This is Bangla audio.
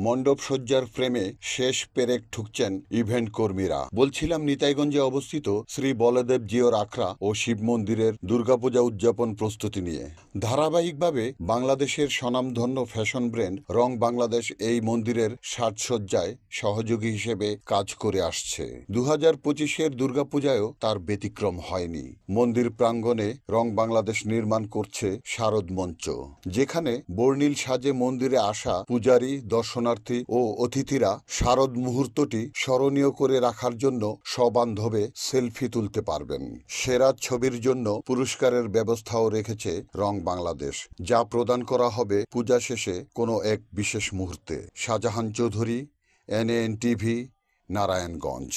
মণ্ডপসজ্জার ফ্রেমে শেষ পেরেক ঠুকছেন ইভেন্ট কর্মীরা। বলছিলাম নিতাইগঞ্জে অবস্থিত শ্রী বলদেব জিওর আখড়া ও শিব মন্দিরের দুর্গাপূজা উদযাপন প্রস্তুতি নিয়ে ধারাবাহিকভাবে বাংলাদেশের স্বনামধন্য ফ্যাশন ব্র্যান্ড রং বাংলাদেশ এই মন্দিরের সাজসজ্জায় সহযোগী হিসেবে কাজ করে আসছে। 2025-এর দুর্গাপূজায়ও তার ব্যতিক্রম হয়নি। মন্দির প্রাঙ্গণে রং বাংলাদেশ নির্মাণ করছে শারদ মঞ্চ, যেখানে বর্ণিল সাজে মন্দিরে আসা পূজারী, দর্শনার্থী ও অতিথিরা শারদ মুহূর্তটি স্মরণীয় করে রাখার জন্য সবান্ধবে সেলফি তুলতে পারবেন। সেরা ছবির জন্য পুরস্কারের ব্যবস্থাও রেখেছে রং বাংলাদেশ, যা প্রদান করা হবে পূজা শেষে কোনো এক বিশেষ মুহূর্তে। Shahjahan Chowdhury, NAN TV, Narayanganj.